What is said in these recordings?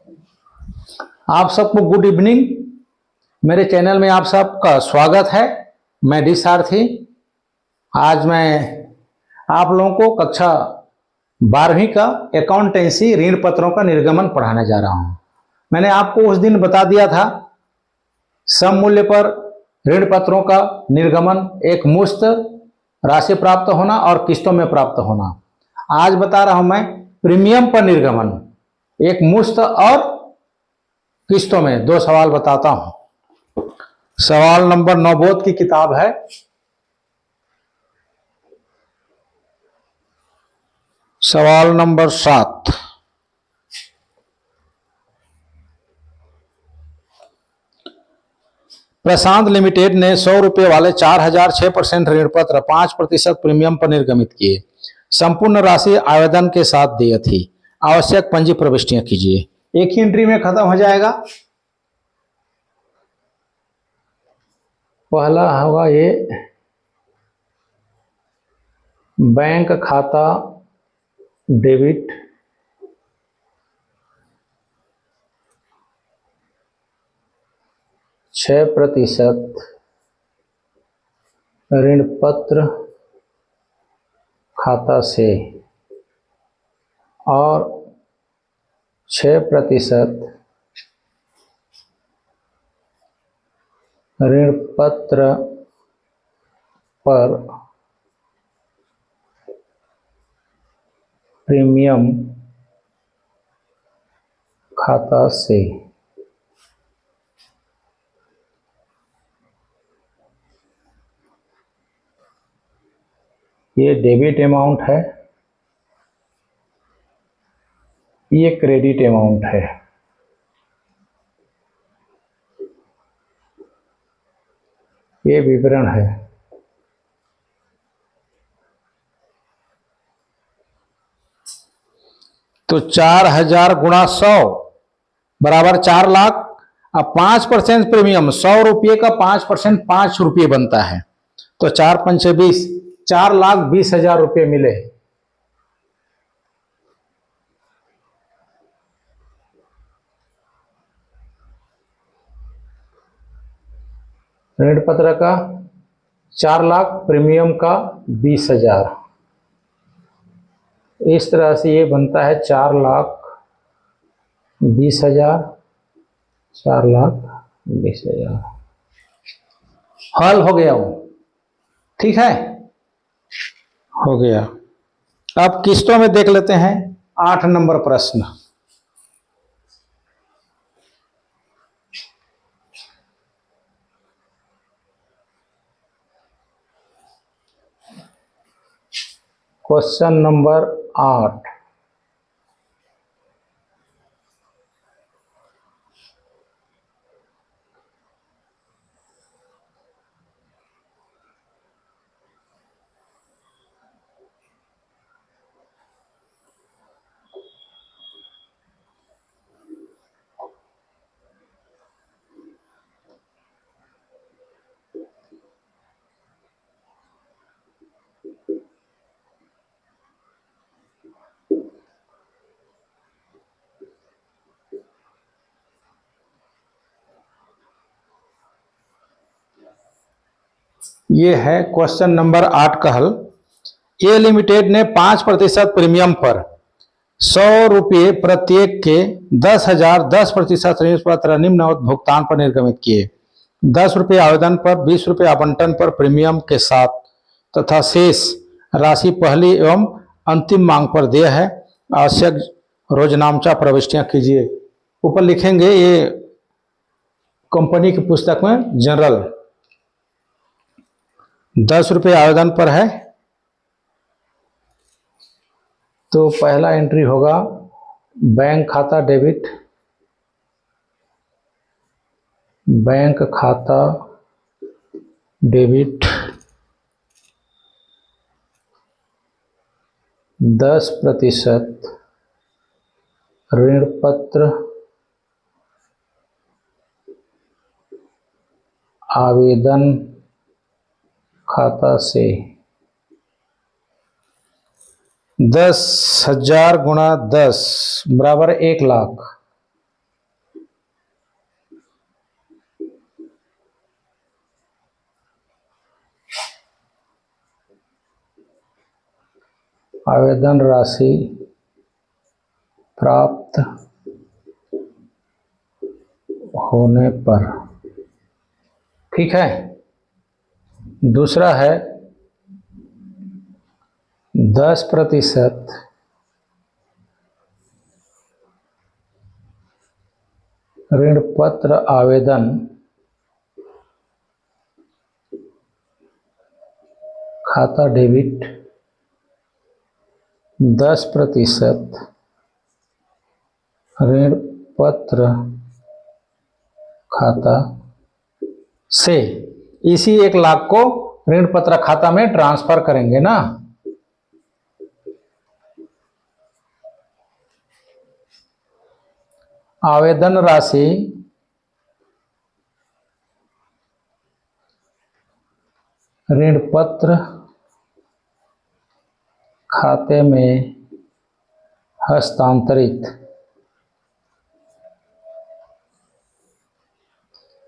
आप सबको good evening. मेरे चैनल में आप सबका स्वागत है। मैं डी सारथी। आज मैं आप लोगों को कक्षा 12वीं का अकाउंटेंसी ऋण पत्रों का निर्गमन पढ़ाने जा रहा हूं। मैंने आपको उस दिन बता दिया था सम मूल्य पर ऋण पत्रों का निर्गमन एक मुश्त राशि प्राप्त होना और किस्तों में प्राप्त होना। आज बता रहा हूं मैं प्रीमियम पर निर्गमन, एक मुश्त और किस्तों में। दो सवाल बताता हूं। सवाल नंबर 9 बोध की किताब है। सवाल नंबर 7, प्रशांत लिमिटेड ने 100 रुपये वाले 4006% ऋण पत्र 5% प्रीमियम पर निर्गमित किए। संपूर्ण राशि आवेदन के साथ देय थी। आवश्यक पंजी प्रविष्टियां कीजिए। एक ही एंट्री में खत्म हो जाएगा। पहला होगा ये बैंक खाता डेबिट, %6 ऋण पत्र खाता से और 6% ऋण पत्र पर प्रीमियम खाता से। ये डेबिट अमाउंट है, ये क्रेडिट अमाउंट है। ये विवरण है। तो 4000 गुणा 100 बराबर 4 लाख। अब 5% प्रीमियम, 100 रुपये का 5% 5 रुपये बनता है। तो 4 पंचे 20, 4,20,000 रुपये मिले। ऋण पत्र का 4 लाख, प्रीमियम का 20,000। इस तरह से ये बनता है 4,20,000, 4,20,000। हल हो गया वो, ठीक है, हो गया। अब किस्तों में देख लेते हैं 8 नंबर प्रश्न। क्वेश्चन नंबर 8, ये है क्वेश्चन नंबर 8 का हल। ए लिमिटेड ने 5% प्रीमियम पर 100 रुपये प्रत्येक के 10,000 10% ऋण पत्र निम्न भुगतान पर निर्गमित किए। 10 रुपये आवेदन पर, 20 रुपये आवंटन पर प्रीमियम के साथ तथा शेष राशि पहली एवं अंतिम मांग पर देय है। आवश्यक रोजनामचा प्रविष्टियां कीजिए। ऊपर लिखेंगे, ये कंपनी की पुस्तक में जनरल। 10 रुपये आवेदन पर है तो पहला एंट्री होगा बैंक खाता डेबिट, बैंक खाता डेबिट 10% ऋण पत्र आवेदन खाता से 10,000 गुणा 10 बराबर 1 लाख। आवेदन राशि प्राप्त होने पर। ठीक है। दूसरा है 10% ऋण पत्र आवेदन खाता डेबिट 10% ऋण पत्र खाता से। इसी 1 लाख को ऋण पत्र खाता में ट्रांसफर करेंगे ना। आवेदन राशि ऋण पत्र खाते में हस्तांतरित।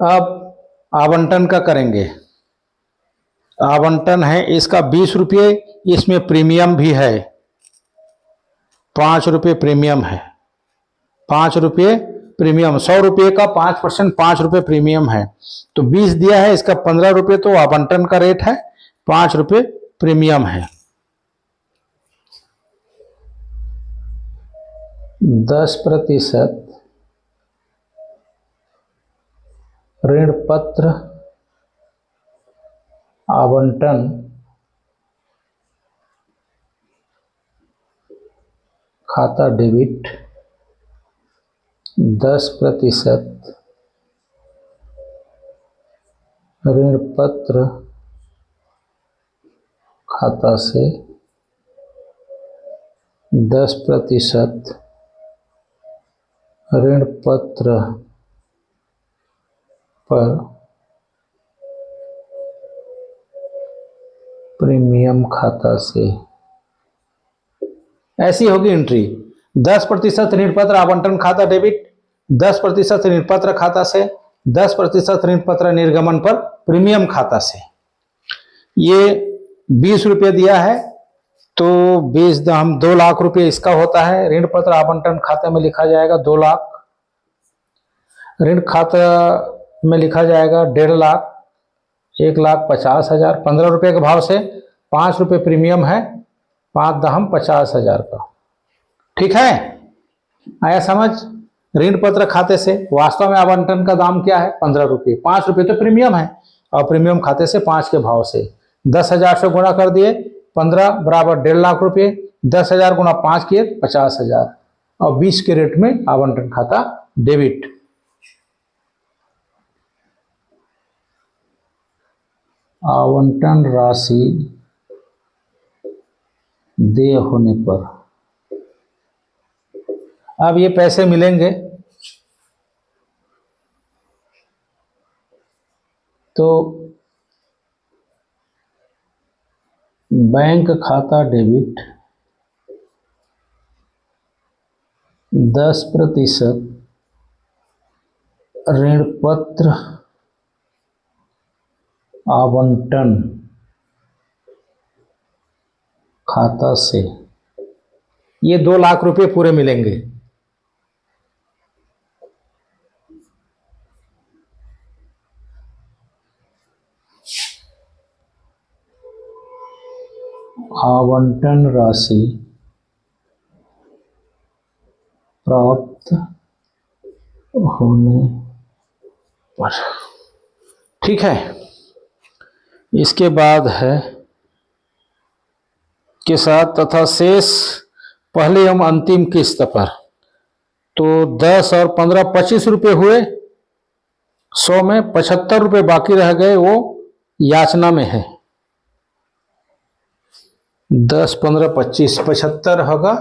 अब आवंटन का करेंगे। आवंटन है इसका 20 रुपये, इसमें प्रीमियम भी है, 5 रुपये प्रीमियम है, 5 रुपये प्रीमियम, 100 रुपये का 5%, 5 रुपये प्रीमियम है। तो 20 दिया है, इसका 15 रुपये तो आवंटन का रेट है, 5 रुपये प्रीमियम है। 10% ऋण पत्र आवंटन खाता डेबिट 10% ऋण पत्र खाता से 10% ऋण पत्र पर प्रीमियम खाता से। ऐसी होगी एंट्री। 10% ऋण पत्र आवंटन खाता डेबिट, 10% ऋण पत्र खाता से, 10% ऋण पत्र निर्गमन पर प्रीमियम खाता से। ये 20 रुपये दिया है, तो 20 हम 2 लाख रुपये इसका होता है। ऋण पत्र आवंटन खाते में लिखा जाएगा 2 लाख, ऋण खाता में लिखा जाएगा 1.5 लाख, 1,50,000, 15 रुपये के भाव से 5 रुपये प्रीमियम है, 5 दहम 50,000 का। ठीक है, आया समझ। ऋण पत्र खाते से वास्तव में आवंटन का दाम क्या है? 15 रुपये, 5 रुपये तो प्रीमियम है, और प्रीमियम खाते से 5 के भाव से 10,000 से गुणा कर दिए, 15 बराबर 1.5 लाख रुपये, 10,000 गुणा 5 किए 50,000, और 20 के रेट में आवंटन खाता डेबिट। आवंटन राशि देय होने पर। अब ये पैसे मिलेंगे तो बैंक खाता डेबिट 10% ऋण पत्र आवंटन खाता से। ये 2 लाख रुपए पूरे मिलेंगे। आवंटन राशि प्राप्त होने पर। ठीक है, इसके बाद है के साथ तथा शेष पहले एवं अंतिम किस्त पर। तो 10 और 15 25 रुपये हुए, 100 में 75 रुपये बाकी रह गए, वो याचना में है। 10, 15, 25, 75 होगा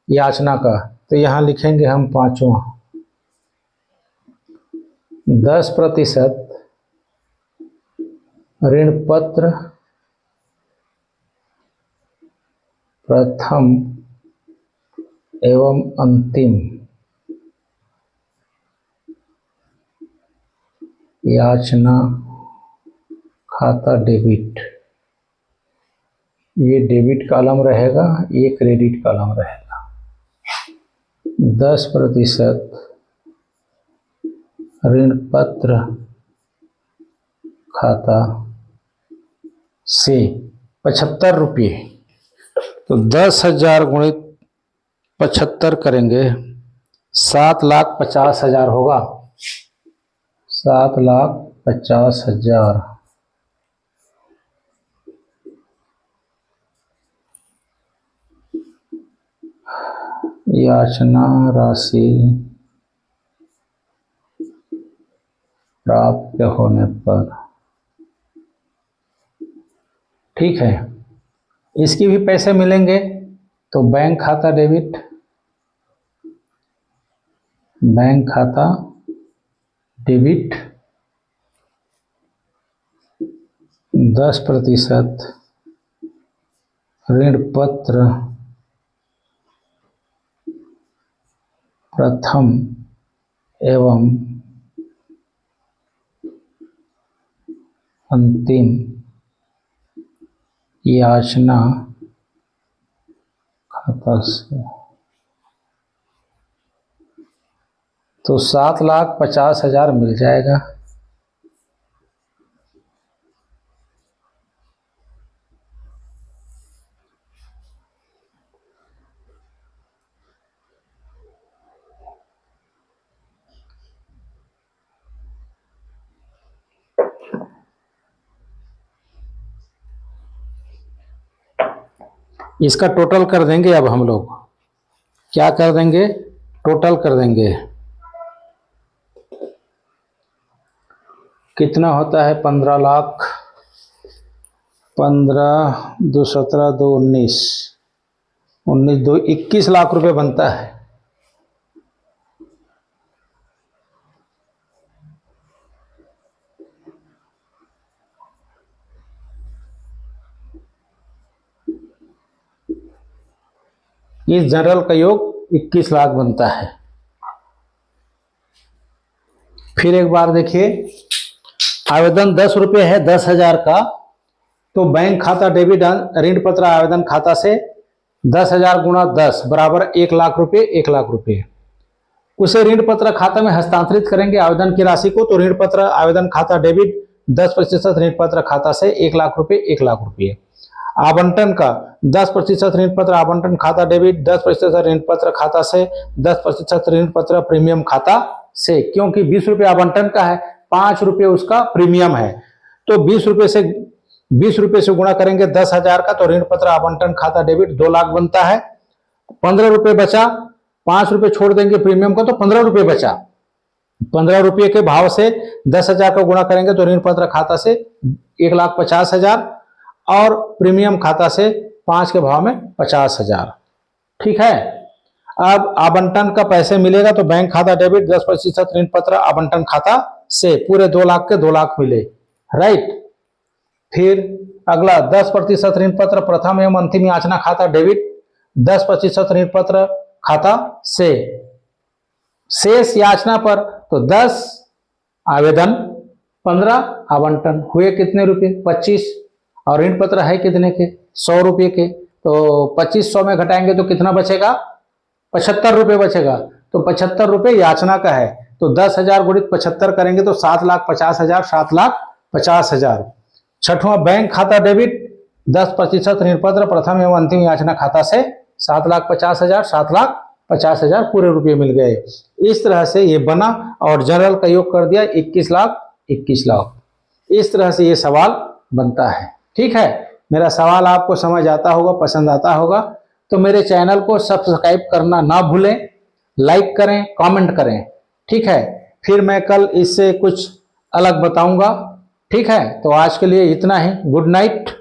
याचना का। तो यहां लिखेंगे हम पांचों। 10% ऋण पत्र प्रथम एवं अंतिम याचना खाता डेबिट ये डेबिट कॉलम रहेगा, ये क्रेडिट कॉलम रहेगा। 10% ऋण पत्र खाता से 75 रुपये, तो 10,000 गुणित 75 करेंगे 7,50,000 होगा। 7,50,000 याचना राशि प्राप्त होने पर, ठीक है। इसकी भी पैसे मिलेंगे, तो बैंक खाता डेबिट, बैंक खाता डेबिट 10% ऋण पत्र प्रथम एवं अंतिम याचना खाता से, तो 7,50,000 मिल जाएगा। इसका टोटल कर देंगे। अब हम लोग क्या कर देंगे, टोटल कर देंगे। कितना होता है 15 लाख, 15 2 17 2 19, 19 2 21 लाख रुपए बनता है। इस जनरल का योग 21 लाख बनता है। फिर एक बार देखिए, आवेदन 10 रुपये है 10,000 का, तो बैंक खाता डेबिट ऋण पत्र आवेदन खाता से 10,000 गुणा 10 बराबर 1 लाख रुपये, 1 लाख रुपये। उसे ऋण पत्र खाता में हस्तांतरित करेंगे आवेदन की राशि को, तो ऋण पत्र आवेदन खाता डेबिट 10% ऋण पत्र खाता से 1 लाख रुपये, 1 लाख रुपये। आवंटन का 10% ऋण पत्र आवंटन खाता डेबिट 10% ऋण पत्र खाता से 10% ऋण पत्र प्रीमियम खाता से, क्योंकि 20 रुपये आवंटन का है, 5 रुपये उसका प्रीमियम है, तो 20 रुपये से गुणा करेंगे 10,000 का, तो ऋण पत्र आवंटन खाता डेबिट 2 लाख बनता है। 15 रुपये बचा, 5 रुपये छोड़ देंगे प्रीमियम का, तो 15 रुपये बचा। 15 रुपये के भाव से 10,000 का गुणा करेंगे तो ऋण पत्र खाता से 1,50,000 और प्रीमियम खाता से 5 के भाव में 50,000। ठीक है। अब आवंटन का पैसे मिलेगा तो बैंक खाता डेबिट 10% ऋण पत्र आवंटन खाता से, पूरे 2 लाख के 2 लाख मिले, राइट। फिर अगला 10% ऋण पत्र प्रथम एवं अंतिम याचना खाता डेबिट 10% ऋण पत्र खाता से, शेष याचना पर तो 10 आवेदन 15 आवंटन हुए कितने रुपए 25, और ऋण पत्र है कितने के 100 रुपये के, तो 2500 में घटाएंगे तो कितना बचेगा 75 रुपये बचेगा। तो 75 रुपये याचना का है, तो 10,000 गुणित 75 करेंगे तो 7,50,000, 7,50,000। छठवां बैंक खाता डेबिट 10% ऋण पत्र प्रथम एवं अंतिम याचना खाता से 7,50,000, 7,50,000 पूरे रुपये मिल गए। इस तरह से ये बना और जनरल का योग कर दिया 21 लाख 21 लाख। इस तरह से ये सवाल बनता है। ठीक है, मेरा सवाल आपको समझ आता होगा, पसंद आता होगा, तो मेरे चैनल को सब्सक्राइब करना ना भूलें, लाइक करें, कमेंट करें। ठीक है, फिर मैं कल इससे कुछ अलग बताऊंगा। ठीक है, तो आज के लिए इतना ही। Good night.